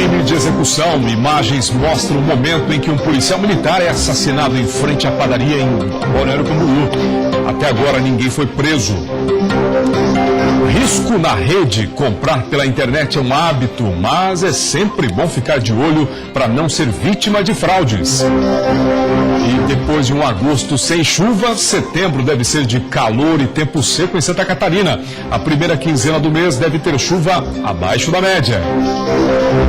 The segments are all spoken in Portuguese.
Crime de execução. Imagens mostram o momento em que um policial militar é assassinado em frente à padaria em Balneário Camboriú. Até agora ninguém foi preso. Risco na rede. Comprar pela internet é um hábito, mas é sempre bom ficar de olho para não ser vítima de fraudes. E depois de um agosto sem chuva, setembro deve ser de calor e tempo seco em Santa Catarina. A primeira quinzena do mês deve ter chuva abaixo da média.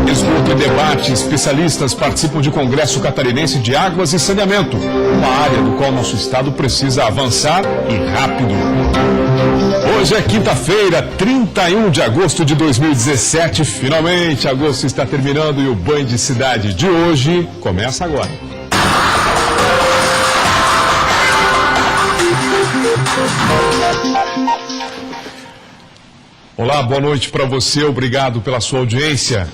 Esgoto e debate. Especialistas participam de Congresso Catarinense de Águas e Saneamento, uma área do qual nosso estado precisa avançar e rápido. Hoje é quinta-feira, 31 de agosto de 2017. Finalmente, agosto está terminando e o Banho de Cidade de hoje começa agora. Olá, boa noite para você, obrigado pela sua audiência.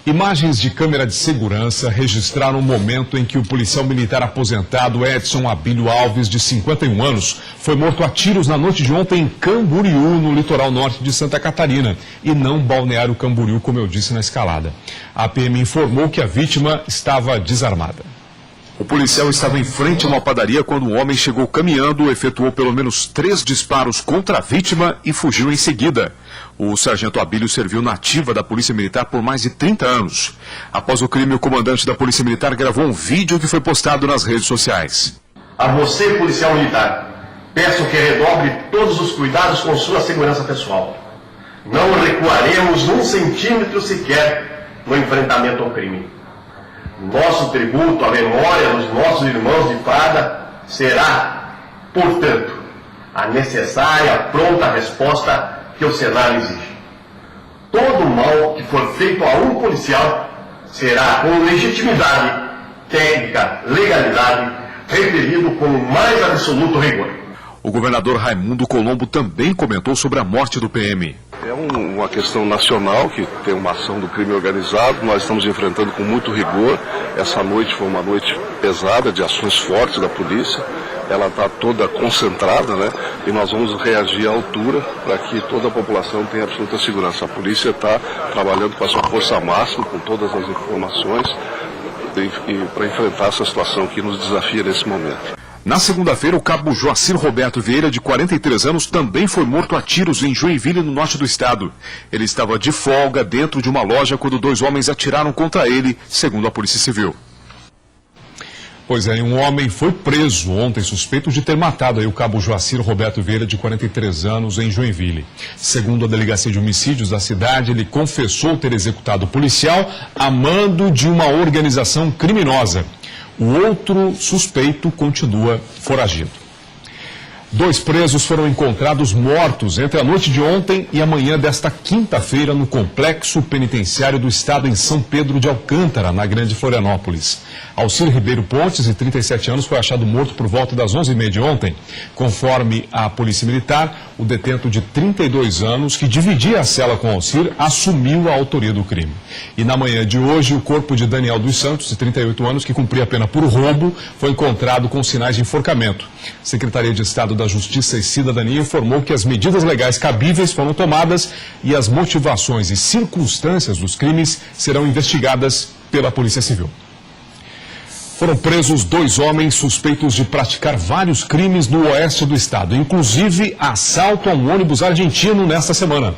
Imagens de câmera de segurança registraram o momento em que o policial militar aposentado Edson Abílio Alves, de 51 anos, foi morto a tiros na noite de ontem em Camboriú, no litoral norte de Santa Catarina, e não Balneário Camboriú, como eu disse na escalada. A PM informou que a vítima estava desarmada. O policial estava em frente a uma padaria quando um homem chegou caminhando, efetuou pelo menos 3 disparos contra a vítima e fugiu em seguida. O sargento Abílio serviu na ativa da Polícia Militar por mais de 30 anos. Após o crime, o comandante da Polícia Militar gravou um vídeo que foi postado nas redes sociais. A você, policial militar, peço que redobre todos os cuidados com sua segurança pessoal. Não recuaremos 1 centímetro sequer no enfrentamento ao crime. Nosso tributo à memória dos nossos irmãos de farda será, portanto, a necessária pronta resposta que o cenário exige. Todo mal que for feito a um policial será com legitimidade, técnica, legalidade, repelido com o mais absoluto rigor. O governador Raimundo Colombo também comentou sobre a morte do PM. É uma questão nacional que tem uma ação do crime organizado, nós estamos enfrentando com muito rigor. Essa noite foi uma noite pesada, de ações fortes da polícia, ela está toda concentrada, né? E nós vamos reagir à altura para que toda a população tenha absoluta segurança. A polícia está trabalhando com a sua força máxima, com todas as informações, para enfrentar essa situação que nos desafia nesse momento. Na segunda-feira, o cabo Joacir Roberto Vieira, de 43 anos, também foi morto a tiros em Joinville, no norte do estado. Ele estava de folga dentro de uma loja quando 2 homens atiraram contra ele, segundo a Polícia Civil. Pois é, um homem foi preso ontem suspeito de ter matado o cabo Joacir Roberto Vieira, de 43 anos, em Joinville. Segundo a Delegacia de Homicídios da cidade, ele confessou ter executado o policial a mando de uma organização criminosa. O outro suspeito continua foragido. 2 presos foram encontrados mortos entre a noite de ontem e a manhã desta quinta-feira no Complexo Penitenciário do Estado em São Pedro de Alcântara, na Grande Florianópolis. Alcir Ribeiro Pontes, de 37 anos, foi achado morto por volta das 11h30 de ontem. Conforme a Polícia Militar, o detento de 32 anos, que dividia a cela com Alcir, assumiu a autoria do crime. E na manhã de hoje, o corpo de Daniel dos Santos, de 38 anos, que cumpria a pena por roubo, foi encontrado com sinais de enforcamento. Secretaria de Estado da Justiça e Cidadania informou que as medidas legais cabíveis foram tomadas e as motivações e circunstâncias dos crimes serão investigadas pela Polícia Civil. Foram presos 2 homens suspeitos de praticar vários crimes no oeste do estado, inclusive assalto a um ônibus argentino nesta semana.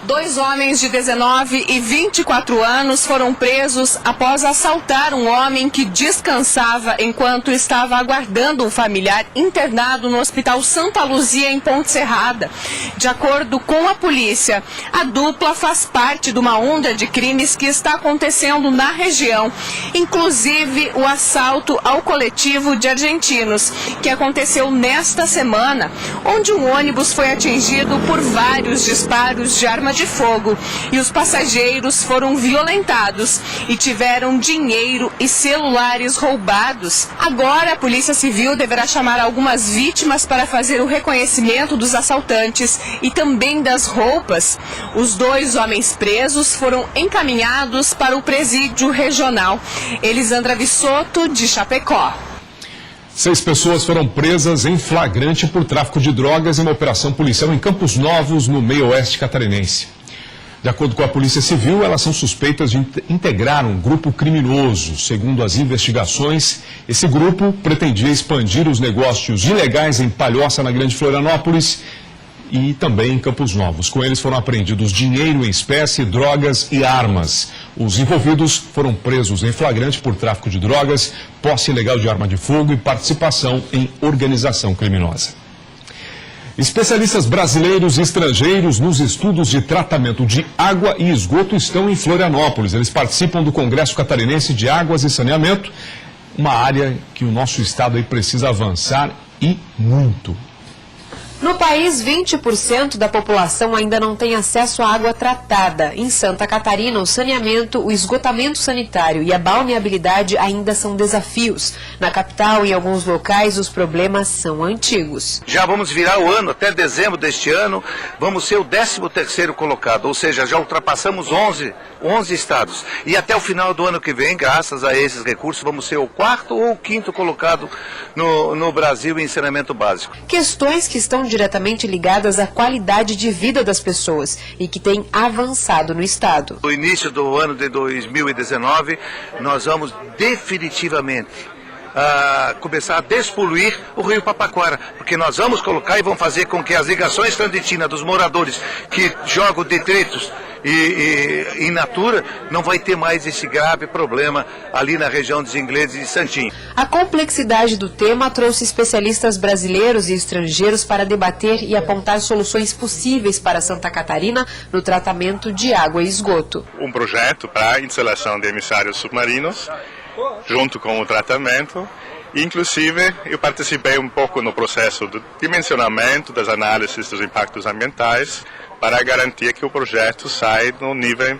2 homens de 19 e 24 anos foram presos após assaltar um homem que descansava enquanto estava aguardando um familiar internado no Hospital Santa Luzia, em Ponte Serrada. De acordo com a polícia, a dupla faz parte de uma onda de crimes que está acontecendo na região, inclusive o assalto ao coletivo de argentinos, que aconteceu nesta semana, onde um ônibus foi atingido por vários disparos de arma de fogo e os passageiros foram violentados e tiveram dinheiro e celulares roubados. Agora a Polícia Civil deverá chamar algumas vítimas para fazer o reconhecimento dos assaltantes e também das roupas. Os 2 homens presos foram encaminhados para o presídio regional. Elisandra Vissotto, de Chapecó. 6 pessoas foram presas em flagrante por tráfico de drogas em uma operação policial em Campos Novos, no meio oeste catarinense. De acordo com a Polícia Civil, elas são suspeitas de integrar um grupo criminoso. Segundo as investigações, esse grupo pretendia expandir os negócios ilegais em Palhoça, na Grande Florianópolis, e também em Campos Novos. Com eles foram apreendidos dinheiro em espécie, drogas e armas. Os envolvidos foram presos em flagrante por tráfico de drogas, posse ilegal de arma de fogo e participação em organização criminosa. Especialistas brasileiros e estrangeiros nos estudos de tratamento de água e esgoto estão em Florianópolis. Eles participam do Congresso Catarinense de Águas e Saneamento, uma área que o nosso estado aí precisa avançar e muito. No país, 20% da população ainda não tem acesso à água tratada. Em Santa Catarina, o saneamento, o esgotamento sanitário e a balneabilidade ainda são desafios. Na capital, em alguns locais, os problemas são antigos. Já vamos virar o ano, até dezembro deste ano, vamos ser o 13º colocado, ou seja, já ultrapassamos 11 estados. E até o final do ano que vem, graças a esses recursos, vamos ser o 4º ou o 5º colocado no Brasil em saneamento básico. Questões que estão diretamente ligadas à qualidade de vida das pessoas e que têm avançado no estado. No início do ano de 2019, nós vamos definitivamente começar a despoluir o rio Papaquara, porque nós vamos colocar e vamos fazer com que as ligações clandestinas dos moradores que jogam detritos e in natura, não vai ter mais esse grave problema ali na região dos Ingleses e Santinho. A complexidade do tema trouxe especialistas brasileiros e estrangeiros para debater e apontar soluções possíveis para Santa Catarina no tratamento de água e esgoto. Um projeto para a instalação de emissários submarinos, junto com o tratamento. Inclusive, eu participei um pouco no processo do dimensionamento das análises dos impactos ambientais para garantir que o projeto sai no nível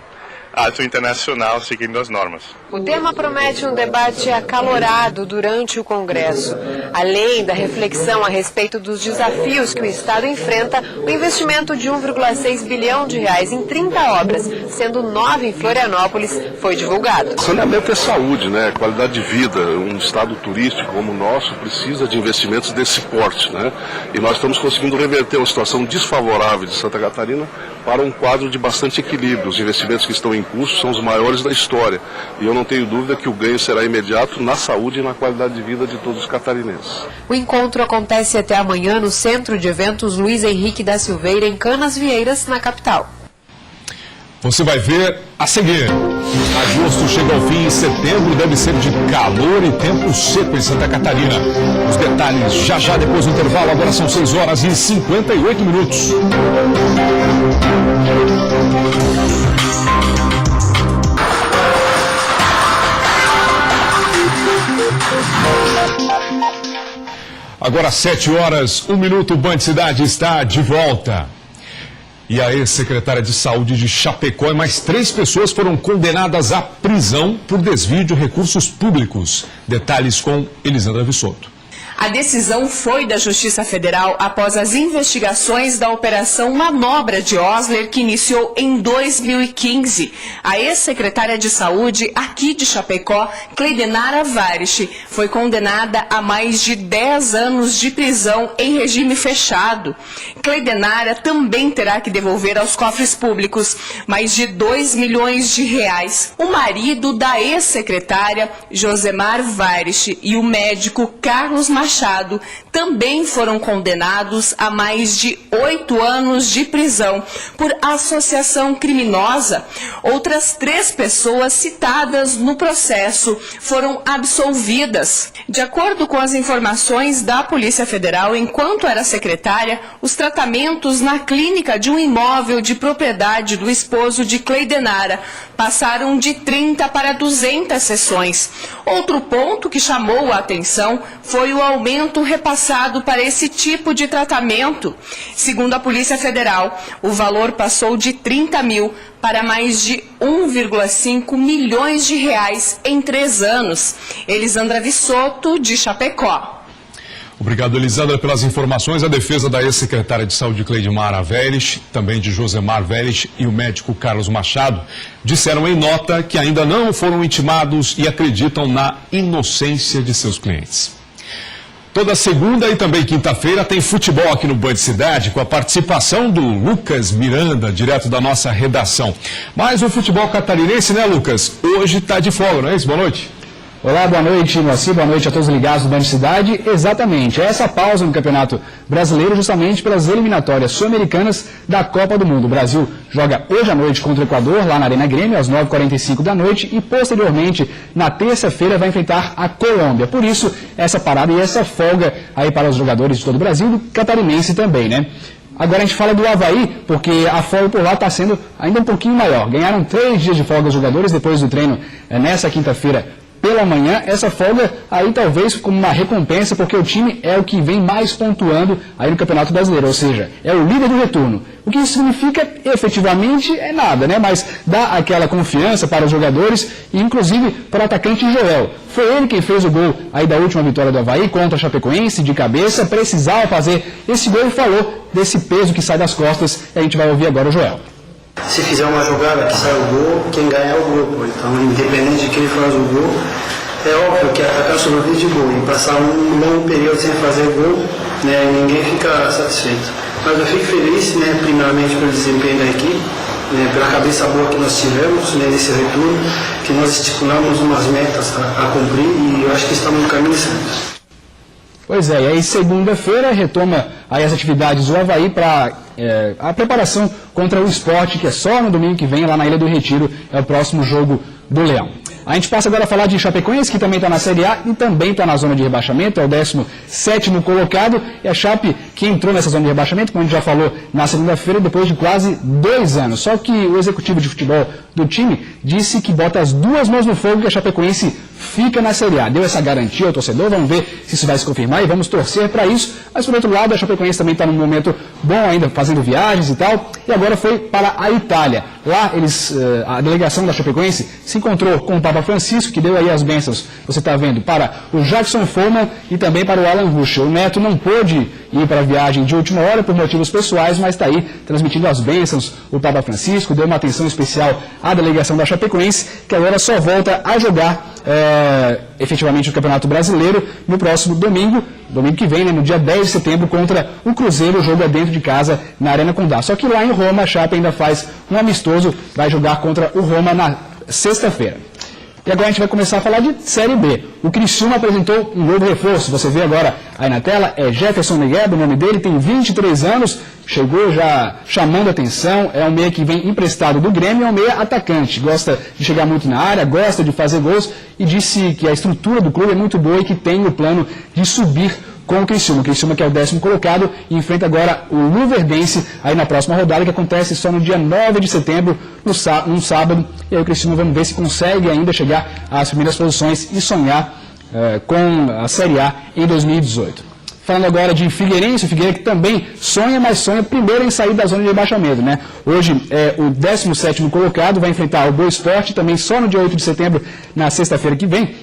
alto internacional, seguindo as normas. O tema promete um debate acalorado durante o Congresso. Além da reflexão a respeito dos desafios que o Estado enfrenta, o investimento de R$1,6 bilhão em 30 obras, sendo 9 em Florianópolis, foi divulgado. Saneamento é saúde, né? Qualidade de vida. Um estado turístico como o nosso precisa de investimentos desse porte, né? E nós estamos conseguindo reverter uma situação desfavorável de Santa Catarina para um quadro de bastante equilíbrio. Os investimentos que estão em curso são os maiores da história. E eu não tenho dúvida que o ganho será imediato na saúde e na qualidade de vida de todos os catarinenses. O encontro acontece até amanhã no Centro de Eventos Luiz Henrique da Silveira, em Canasvieiras, na capital. Você vai ver a seguir. Agosto chega ao fim e setembro deve ser de calor e tempo seco em Santa Catarina. Os detalhes já depois do intervalo. Agora são 6h58. Agora 7h01, Band Cidade está de volta. E a ex-secretária de Saúde de Chapecó e mais 3 pessoas foram condenadas à prisão por desvio de recursos públicos. Detalhes com Elisandra Vissoto. A decisão foi da Justiça Federal após as investigações da Operação Manobra de Osler, que iniciou em 2015. A ex-secretária de Saúde aqui de Chapecó, Cleidenara Varisch, foi condenada a mais de 10 anos de prisão em regime fechado. Cleidenara também terá que devolver aos cofres públicos mais de R$2 milhões. O marido da ex-secretária, Josemar Varisch, e o médico Carlos Machado também foram condenados a mais de 8 anos de prisão por associação criminosa. Outras 3 pessoas citadas no processo foram absolvidas. De acordo com as informações da Polícia Federal, enquanto era secretária, os tratamentos na clínica de um imóvel de propriedade do esposo de Cleidenara passaram de 30 para 200 sessões. Outro ponto que chamou a atenção foi o aumento repassado para esse tipo de tratamento. Segundo a Polícia Federal, o valor passou de 30 mil para mais de 1,5 milhões em 3 anos. Elisandra Vissoto, de Chapecó. Obrigado, Elisandra, pelas informações. A defesa da ex-secretária de Saúde, Cleidenara Varisch, também de Josemar Varisch, e o médico Carlos Machado, disseram em nota que ainda não foram intimados e acreditam na inocência de seus clientes. Toda segunda e também quinta-feira tem futebol aqui no Band Cidade, com a participação do Lucas Miranda, direto da nossa redação. Mas o futebol catarinense, né, Lucas? Hoje está de folga, não é isso? Boa noite. Olá, boa noite, Moacir, boa noite a todos ligados do Band Cidade. Exatamente, essa pausa no Campeonato Brasileiro justamente pelas eliminatórias sul-americanas da Copa do Mundo. O Brasil joga hoje à noite contra o Equador, lá na Arena Grêmio, às 9h45 da noite, e posteriormente, na terça-feira, vai enfrentar a Colômbia. Por isso, essa parada e essa folga aí para os jogadores de todo o Brasil, do catarinense também, né? Agora a gente fala do Avaí, porque a folga por lá está sendo ainda um pouquinho maior. Ganharam 3 dias de folga os jogadores depois do treino nessa quinta-feira pela manhã. Essa folga aí talvez como uma recompensa, porque o time é o que vem mais pontuando aí no Campeonato Brasileiro, ou seja, é o líder do retorno. O que isso significa efetivamente é nada, né? Mas dá aquela confiança para os jogadores e inclusive para o atacante Joel. Foi ele quem fez o gol aí da última vitória do Avaí contra a Chapecoense, de cabeça, precisava fazer esse gol e falou desse peso que sai das costas. A gente vai ouvir agora o Joel. Se fizer uma jogada que sai o gol, quem ganha é o grupo. Então, independente de quem faz o gol, é óbvio que atacar sobre o vídeo de gol e passar um longo período sem fazer gol, né, ninguém fica satisfeito. Mas eu fico feliz, né, primeiramente pelo desempenho da equipe, né, pela cabeça boa que nós tivemos, né, nesse retorno, que nós estipulamos umas metas a cumprir e eu acho que estamos no caminho certo. Pois é, e aí segunda-feira retoma aí as atividades do Avaí para a preparação contra o Sport, que é só no domingo que vem, lá na Ilha do Retiro, é o próximo jogo do Leão. A gente passa agora a falar de Chapecoense, que também está na Série A e também está na zona de rebaixamento, é o 17º colocado, e a Chape que entrou nessa zona de rebaixamento, como a gente já falou, na segunda-feira, depois de quase 2 anos. Só que o executivo de futebol do time disse que bota as 2 mãos no fogo que a Chapecoense fica na Série A. Deu essa garantia ao torcedor, vamos ver se isso vai se confirmar e vamos torcer para isso. Mas, por outro lado, a Chapecoense também está num momento bom ainda, fazendo viagens e tal, e agora foi para a Itália. Lá, a delegação da Chapecoense se encontrou com o Papa Francisco, que deu aí as bênçãos, você está vendo, para o Jackson Foreman e também para o Alan Ruschel. O Neto não pôde ir para a viagem de última hora por motivos pessoais, mas está aí transmitindo as bênçãos o Papa Francisco, deu uma atenção especial à delegação da Chapecoense, que agora só volta a jogar efetivamente o Campeonato Brasileiro no próximo domingo que vem, né, no dia 10 de setembro, contra o Cruzeiro. O jogo é dentro de casa, na Arena Condá. Só que lá em Roma, a Chape ainda faz um amistoso, vai jogar contra o Roma na sexta-feira. E agora a gente vai começar a falar de Série B. O Criciúma apresentou um novo reforço. Você vê agora aí na tela, é Jefferson Negueba, o nome dele, tem 23 anos, chegou já chamando a atenção, é um meia que vem emprestado do Grêmio, é um meia atacante, gosta de chegar muito na área, gosta de fazer gols e disse que a estrutura do clube é muito boa e que tem o plano de subir com o Criciúma. O Criciúma, que é o 10º colocado, enfrenta agora o Luverdense aí na próxima rodada, que acontece só no dia 9 de setembro, num sábado. E aí o Criciúma, vamos ver se consegue ainda chegar às primeiras posições e sonhar com a Série A em 2018. Falando agora de Figueirense, o Figueirense que também sonha, mas sonha primeiro em sair da zona de rebaixamento, né? Hoje é o 17º colocado, vai enfrentar o Boa Esporte, também só no dia 8 de setembro, na sexta-feira que vem.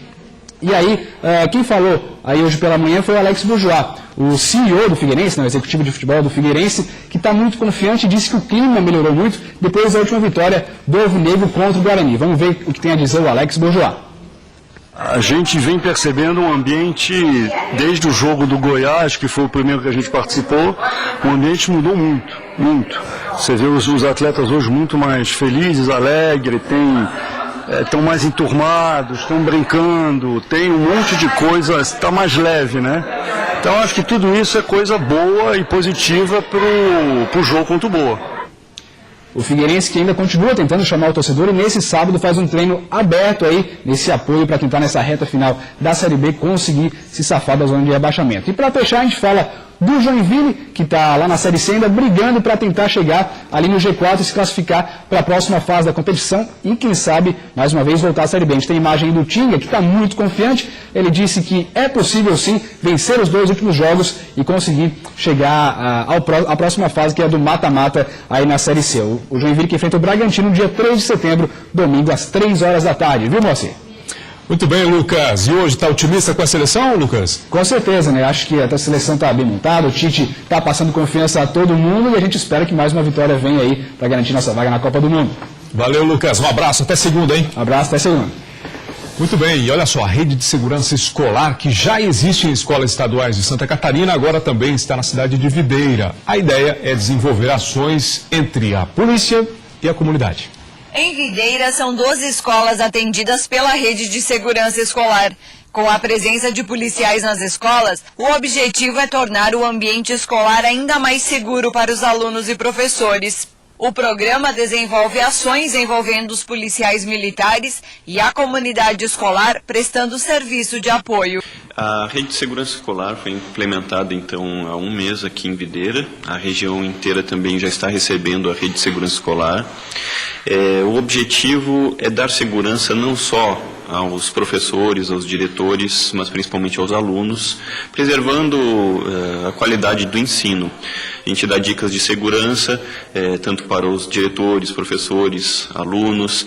E aí, quem falou aí hoje pela manhã foi o Alex Bourgeois, o CEO do Figueirense, né, o executivo de futebol do Figueirense, que está muito confiante e disse que o clima melhorou muito depois da última vitória do Alvinegro contra o Guarani. Vamos ver o que tem a dizer o Alex Bourgeois. A gente vem percebendo um ambiente, desde o jogo do Goiás, que foi o primeiro que a gente participou, o ambiente mudou muito, muito. Você vê os atletas hoje muito mais felizes, alegres, estão mais enturmados, estão brincando, tem um monte de coisa, está mais leve, né? Então acho que tudo isso é coisa boa e positiva para o jogo contra o Boa. O Figueirense que ainda continua tentando chamar o torcedor e nesse sábado faz um treino aberto aí, nesse apoio para tentar nessa reta final da Série B conseguir se safar da zona de rebaixamento. E para fechar a gente fala do Joinville, que está lá na Série C ainda brigando para tentar chegar ali no G4 e se classificar para a próxima fase da competição e, quem sabe, mais uma vez voltar à Série B. A gente tem a imagem do Tinga, que está muito confiante. Ele disse que é possível, sim, vencer os 2 últimos jogos e conseguir chegar à próxima fase, que é a do mata-mata aí na Série C. O Joinville que enfrenta o Bragantino no dia 3 de setembro, domingo, às 3 horas da tarde. Viu, Moacir? Muito bem, Lucas. E hoje está otimista com a seleção, Lucas? Com certeza, né? Acho que a seleção está bem montada, o Tite está passando confiança a todo mundo e a gente espera que mais uma vitória venha aí para garantir nossa vaga na Copa do Mundo. Valeu, Lucas. Um abraço. Até segunda, hein? Um abraço, até segunda. Muito bem, e olha só, a rede de segurança escolar que já existe em escolas estaduais de Santa Catarina, agora também está na cidade de Videira. A ideia é desenvolver ações entre a polícia e a comunidade. Em Videira, são 12 escolas atendidas pela rede de segurança escolar. Com a presença de policiais nas escolas, o objetivo é tornar o ambiente escolar ainda mais seguro para os alunos e professores. O programa desenvolve ações envolvendo os policiais militares e a comunidade escolar prestando serviço de apoio. A rede de segurança escolar foi implementada então há um mês aqui em Videira. A região inteira também já está recebendo a rede de segurança escolar. O objetivo é dar segurança não só aos professores, aos diretores, mas principalmente aos alunos, preservando a qualidade do ensino. A gente dá dicas de segurança, tanto para os diretores, professores, alunos,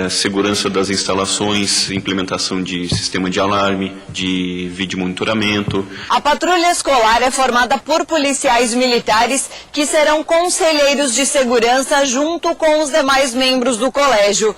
segurança das instalações, implementação de sistema de alarme, de vídeo monitoramento. A patrulha escolar é formada por policiais militares que serão conselheiros de segurança junto com os demais membros do colégio.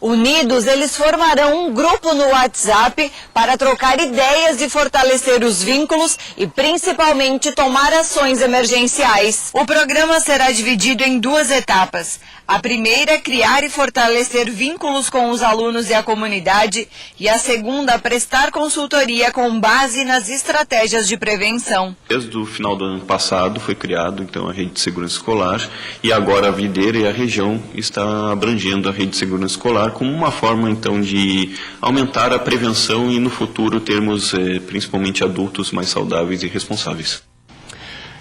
Unidos, eles formarão um grupo no WhatsApp para trocar ideias e fortalecer os vínculos e principalmente tomar ações emergenciais. O programa será dividido em 2 etapas. A primeira é criar e fortalecer vínculos com os alunos e a comunidade, e a segunda, prestar consultoria com base nas estratégias de prevenção. Desde o final do ano passado foi criado então a rede de segurança escolar, e agora a Videira e a região está abrangendo a rede de segurança escolar como uma forma então de aumentar a prevenção e no futuro termos principalmente adultos mais saudáveis e responsáveis.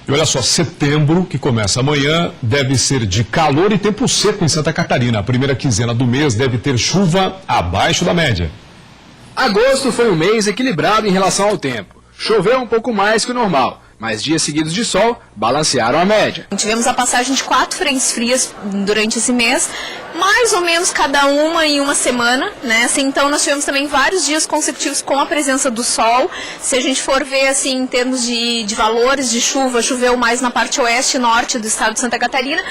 E olha só, setembro, que começa amanhã, deve ser de calor e tempo seco em Santa Catarina. A primeira quinzena do mês deve ter chuva abaixo da média. Agosto foi um mês equilibrado em relação ao tempo. Choveu um pouco mais que o normal, mas dias seguidos de sol balancearam a média. Tivemos a passagem de 4 frentes frias durante esse mês, mais ou menos cada uma em uma semana, né? Assim, então nós tivemos também vários dias consecutivos com a presença do sol. Se a gente for ver assim em termos de valores de chuva, choveu mais na parte oeste e norte do estado de Santa Catarina,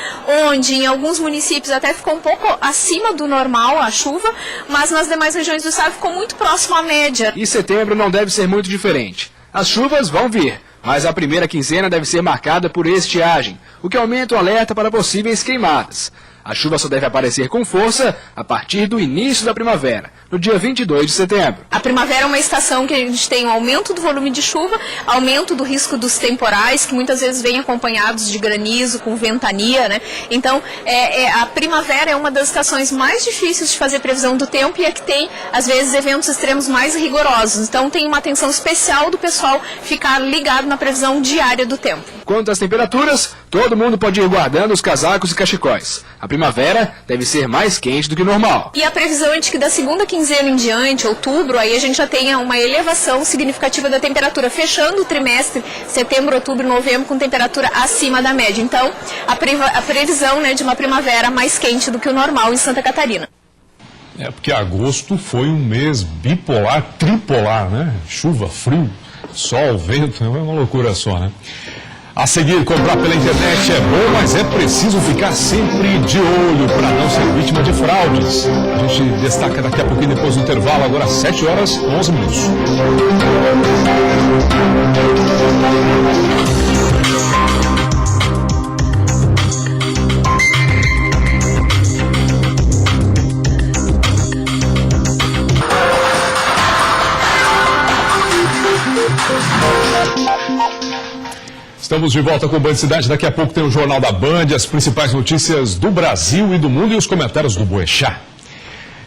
onde em alguns municípios até ficou um pouco acima do normal a chuva, mas nas demais regiões do estado ficou muito próximo à média. E setembro não deve ser muito diferente. As chuvas vão vir, mas a primeira quinzena deve ser marcada por estiagem, o que aumenta o alerta para possíveis queimadas. A chuva só deve aparecer com força a partir do início da primavera, no dia 22 de setembro. A primavera é uma estação que a gente tem um aumento do volume de chuva, aumento do risco dos temporais, que muitas vezes vêm acompanhados de granizo, com ventania, né? Então, a primavera é uma das estações mais difíceis de fazer previsão do tempo e é que tem, às vezes, eventos extremos mais rigorosos. Então, tem uma atenção especial do pessoal ficar ligado na previsão diária do tempo. Quanto às temperaturas, todo mundo pode ir guardando os casacos e cachecóis. A primavera deve ser mais quente do que normal. E a previsão é de que da segunda quinzena em diante, outubro, aí a gente já tenha uma elevação significativa da temperatura, fechando o trimestre, setembro, outubro, novembro, com temperatura acima da média. Então, a previsão, né, de uma primavera mais quente do que o normal em Santa Catarina. É porque agosto foi um mês bipolar, tripolar, né? Chuva, frio, sol, vento, é uma loucura só, né? A seguir, comprar pela internet é bom, mas é preciso ficar sempre de olho para não ser vítima de fraudes. A gente destaca daqui a pouquinho depois do intervalo, agora às 7h11. Estamos de volta com o Band Cidade. Daqui a pouco tem o Jornal da Band, as principais notícias do Brasil e do mundo e os comentários do Boechat.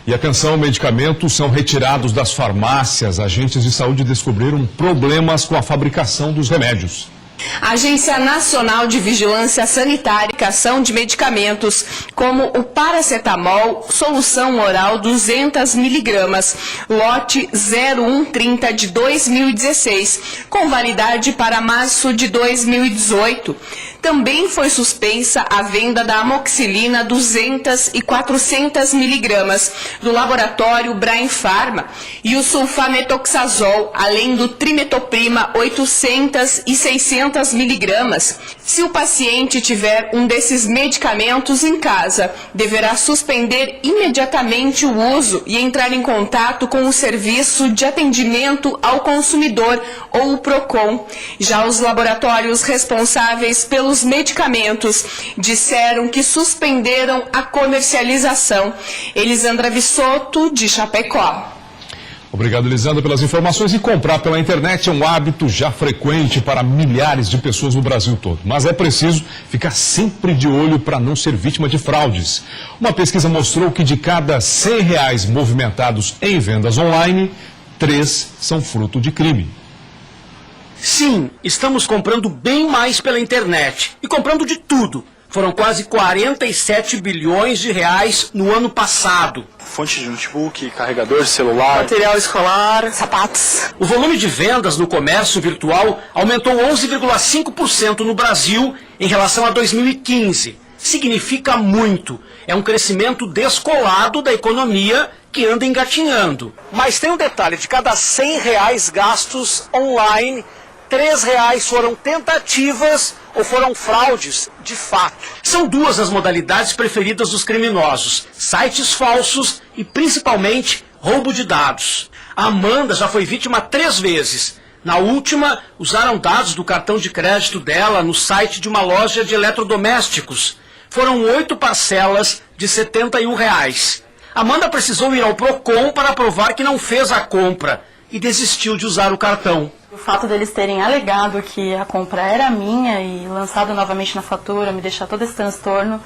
E atenção, medicamentos são retirados das farmácias. Agentes de saúde descobriram problemas com a fabricação dos remédios. A Agência Nacional de Vigilância Sanitária e Fabricação de Medicamentos, como o paracetamol, solução oral 200 miligramas, lote 0130 de 2016, com validade para março de 2018, também foi suspensa a venda da amoxicilina 200 e 400 miligramas do laboratório Brain Pharma e o sulfametoxazol, além do trimetoprima 800 e 600 miligramas. Se o paciente tiver um desses medicamentos em casa, deverá suspender imediatamente o uso e entrar em contato com o Serviço de Atendimento ao Consumidor, ou o PROCON. Já os laboratórios responsáveis pelos medicamentos disseram que suspenderam a comercialização. Elisandra Vissotto, de Chapecó. Obrigado, Elisandra, pelas informações. E comprar pela internet é um hábito já frequente para milhares de pessoas no Brasil todo. Mas é preciso ficar sempre de olho para não ser vítima de fraudes. Uma pesquisa mostrou que de cada R$100 movimentados em vendas online, 3 são fruto de crime. Sim, estamos comprando bem mais pela internet. E comprando de tudo. Foram quase 47 bilhões de reais no ano passado. Fonte de notebook, carregador de celular, material escolar, sapatos. O volume de vendas no comércio virtual aumentou 11,5% no Brasil em relação a 2015. Significa muito. É um crescimento descolado da economia que anda engatinhando. Mas tem um detalhe, de cada R$100 gastos online, R$3 foram tentativas ou foram fraudes de fato. São duas as modalidades preferidas dos criminosos: sites falsos e principalmente roubo de dados. A Amanda já foi vítima 3 vezes. Na última, usaram dados do cartão de crédito dela no site de uma loja de eletrodomésticos. Foram 8 parcelas de R$71. Amanda precisou ir ao PROCON para provar que não fez a compra e desistiu de usar o cartão. O fato deles terem alegado que a compra era minha e lançado novamente na fatura, me deixar todo esse transtorno,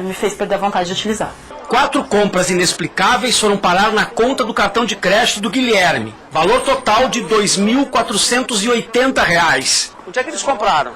me fez perder a vontade de utilizar. 4 compras inexplicáveis foram parar na conta do cartão de crédito do Guilherme. Valor total de R$2.480. Onde é que eles compraram?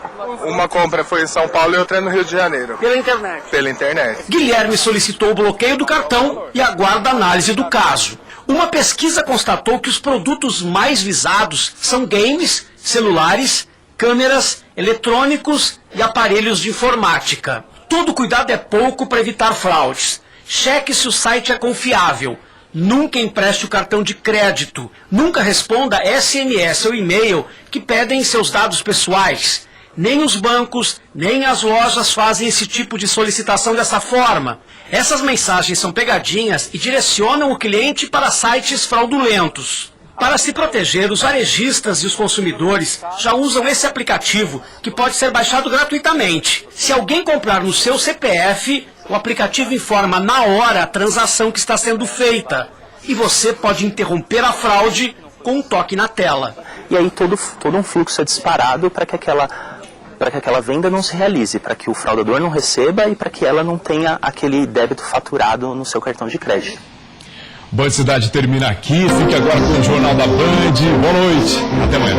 Uma compra foi em São Paulo e outra no Rio de Janeiro. Pela internet? Pela internet. Guilherme solicitou o bloqueio do cartão e aguarda análise do caso. Uma pesquisa constatou que os produtos mais visados são games, celulares, câmeras, eletrônicos e aparelhos de informática. Todo cuidado é pouco para evitar fraudes. Cheque se o site é confiável. Nunca empreste o cartão de crédito. Nunca responda SMS ou e-mail que pedem seus dados pessoais. Nem os bancos, nem as lojas fazem esse tipo de solicitação dessa forma. Essas mensagens são pegadinhas e direcionam o cliente para sites fraudulentos. Para se proteger, os varejistas e os consumidores já usam esse aplicativo, que pode ser baixado gratuitamente. Se alguém comprar no seu CPF, o aplicativo informa na hora a transação que está sendo feita. E você pode interromper a fraude com um toque na tela. E aí todo um fluxo é disparado para que aquela venda não se realize, para que o fraudador não receba e para que ela não tenha aquele débito faturado no seu cartão de crédito. Band Cidade termina aqui. Fique agora com o Jornal da Band. Boa noite. Até amanhã.